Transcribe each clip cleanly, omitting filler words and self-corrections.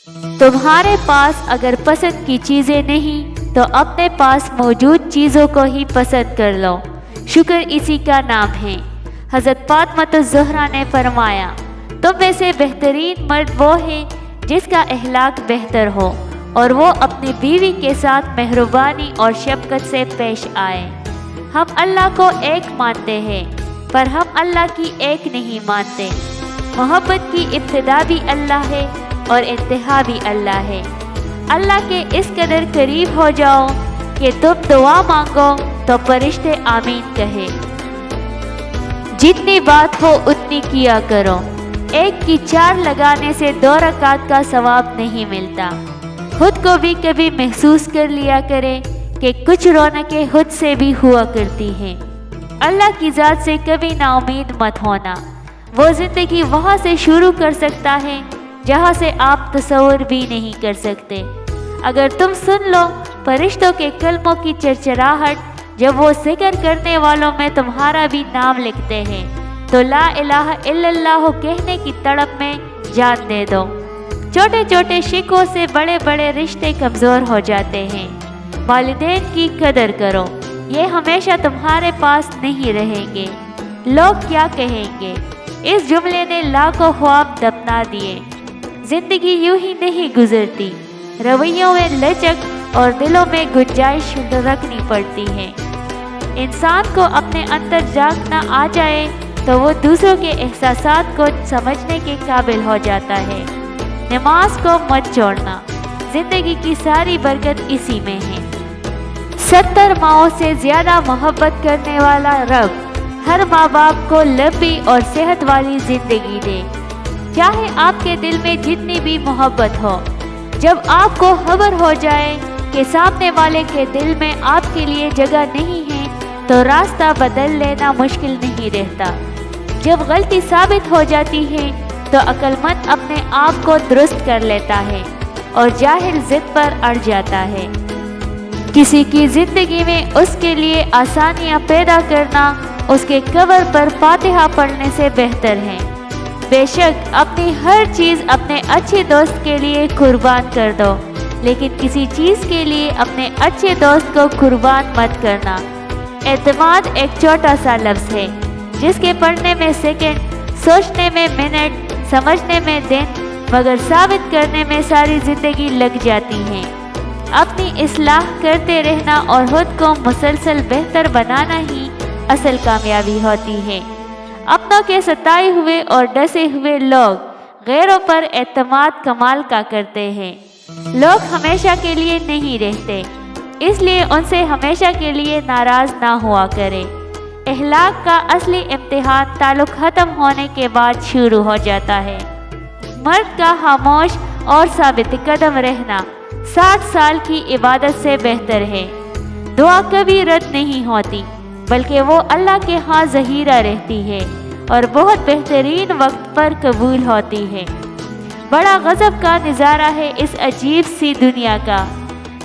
تمہارے پاس اگر پسند کی چیزیں نہیں تو اپنے پاس موجود چیزوں کو ہی پسند کر لو، شکر اسی کا نام ہے۔ حضرت فاطمہ الزہرا نے فرمایا، تم میں سے بہترین مرد وہ ہے جس کا اخلاق بہتر ہو اور وہ اپنی بیوی کے ساتھ مہربانی اور شفقت سے پیش آئے۔ ہم اللہ کو ایک مانتے ہیں پر ہم اللہ کی ایک نہیں مانتے۔ محبت کی ابتدا بھی اللہ ہے اور انتہا بھی اللہ ہے۔ اللہ کے اس قدر قریب ہو جاؤ کہ تم دعا مانگو تو فرشتے آمین کہے۔ جتنی بات ہو اتنی کیا کرو، ایک کی 4 لگانے سے 2 رکعت کا ثواب نہیں ملتا۔ خود کو بھی کبھی محسوس کر لیا کرے کہ کچھ رونقیں خود سے بھی ہوا کرتی ہیں۔ اللہ کی ذات سے کبھی نا امید مت ہونا، وہ زندگی وہاں سے شروع کر سکتا ہے جہاں سے آپ تصور بھی نہیں کر سکتے۔ اگر تم سن لو فرشتوں کے کلموں کی چرچراہٹ جب وہ ذکر کرنے والوں میں تمہارا بھی نام لکھتے ہیں تو لا الہ الا اللہ کہنے کی تڑپ میں جان دے دو۔ چھوٹے چھوٹے شکوں سے بڑے بڑے رشتے کمزور ہو جاتے ہیں۔ والدین کی قدر کرو، یہ ہمیشہ تمہارے پاس نہیں رہیں گے۔ لوگ کیا کہیں گے، اس جملے نے لاکھوں خواب دفنا دیے۔ زندگی یوں ہی نہیں گزرتی، رویوں میں لچک اور دلوں میں گنجائش رکھنی پڑتی ہے۔ انسان کو اپنے اندر جھانکنا آ جائے تو وہ دوسروں کے احساسات کو سمجھنے کے قابل ہو جاتا ہے۔ نماز کو مت چھوڑنا، زندگی کی ساری برکت اسی میں ہے۔ 70 ماؤں سے زیادہ محبت کرنے والا رب ہر ماں باپ کو لمبی اور صحت والی زندگی دے، چاہے آپ کے دل میں جتنی بھی محبت ہو۔ جب آپ کو خبر ہو جائے کہ سامنے والے کے دل میں آپ کے لیے جگہ نہیں ہے تو راستہ بدل لینا مشکل نہیں رہتا۔ جب غلطی ثابت ہو جاتی ہے تو عقل مند اپنے آپ کو درست کر لیتا ہے اور جاہل ضد پر اڑ جاتا ہے۔ کسی کی زندگی میں اس کے لیے آسانیاں پیدا کرنا اس کے قبر پر فاتحہ پڑھنے سے بہتر ہے۔ بے شک اپنی ہر چیز اپنے اچھے دوست کے لیے قربان کر دو، لیکن کسی چیز کے لیے اپنے اچھے دوست کو قربان مت کرنا۔ اعتماد ایک چھوٹا سا لفظ ہے جس کے پڑھنے میں سیکنڈ، سوچنے میں منٹ، سمجھنے میں دن، مگر ثابت کرنے میں ساری زندگی لگ جاتی ہے۔ اپنی اصلاح کرتے رہنا اور خود کو مسلسل بہتر بنانا ہی اصل کامیابی ہوتی ہے۔ اپنوں کے ستائے ہوئے اور ڈسے ہوئے لوگ غیروں پر اعتماد کمال کا کرتے ہیں۔ لوگ ہمیشہ کے لیے نہیں رہتے، اس لیے ان سے ہمیشہ کے لیے ناراض نہ ہوا کرے۔ اخلاق کا اصلی امتحان تعلق ختم ہونے کے بعد شروع ہو جاتا ہے۔ مرد کا خاموش اور ثابت قدم رہنا 60 سال کی عبادت سے بہتر ہے۔ دعا کبھی رد نہیں ہوتی بلکہ وہ اللہ کے ہاں ذخیرہ رہتی ہے اور بہت بہترین وقت پر قبول ہوتی ہے۔ بڑا غضب کا نظارہ ہے اس عجیب سی دنیا کا،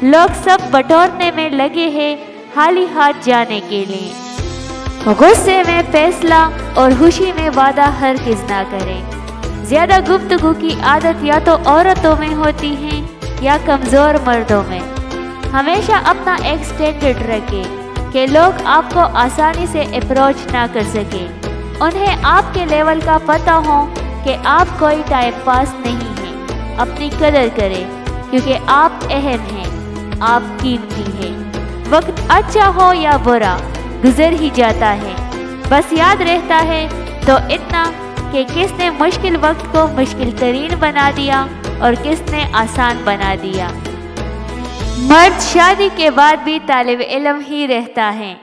لوگ سب بٹورنے میں لگے ہیں خالی ہاتھ جانے کے لیے۔ غصے میں فیصلہ اور خوشی میں وعدہ ہرگز نہ کریں۔ زیادہ گفتگو کی عادت یا تو عورتوں میں ہوتی ہے یا کمزور مردوں میں۔ ہمیشہ اپنا ایک سٹینڈرڈ رکھیں کہ لوگ آپ کو آسانی سے اپروچ نہ کر سکیں۔ انہیں آپ کے لیول کا پتہ ہو کہ آپ کوئی ٹائم پاس نہیں ہیں۔ اپنی قدر کریں کیونکہ آپ اہم ہیں، آپ قیمتی ہیں۔ وقت اچھا ہو یا برا گزر ہی جاتا ہے، بس یاد رہتا ہے تو اتنا کہ کس نے مشکل وقت کو مشکل ترین بنا دیا اور کس نے آسان بنا دیا۔ مرد شادی کے بعد بھی طالب علم ہی رہتا ہے۔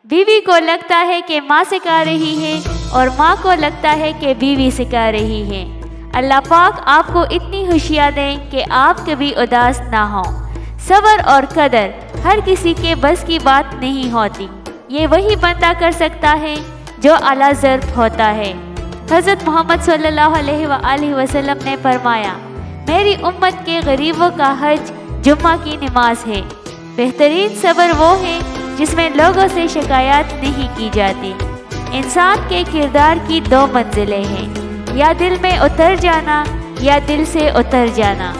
بیوی کو لگتا ہے کہ ماں سکھا رہی ہے اور ماں کو لگتا ہے کہ بیوی سکھا رہی ہے۔ اللہ پاک آپ کو اتنی ہوشیاں دیں کہ آپ کبھی اداس نہ ہوں۔ صبر اور قدر ہر کسی کے بس کی بات نہیں ہوتی، یہ وہی بندہ کر سکتا ہے جو اعلیٰ ظرف ہوتا ہے۔ حضرت محمد صلی اللہ علیہ وآلہ وسلم نے فرمایا، میری امت کے غریبوں کا حج جمعہ کی نماز ہے۔ بہترین صبر وہ ہے جس میں لوگوں سے شکایات نہیں کی جاتی۔ انسان کے کردار کی 2 منزلیں ہیں، یا دل میں اتر جانا یا دل سے اتر جانا۔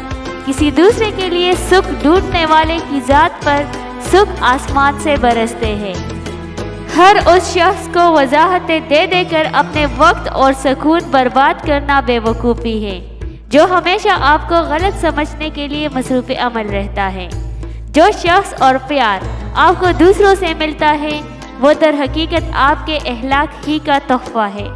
کسی دوسرے کے لیے سکھ ڈھونڈنے والے کی ذات پر سکھ آسمان سے برستے ہیں۔ ہر اس شخص کو وضاحتیں دے دے کر اپنے وقت اور سکون برباد کرنا بے وقوفی ہے، جو ہمیشہ آپ کو غلط سمجھنے کے لیے مصروف عمل رہتا ہے۔ جو شخص اور پیار آپ کو دوسروں سے ملتا ہے وہ در حقیقت آپ کے اخلاق ہی کا تحفہ ہے۔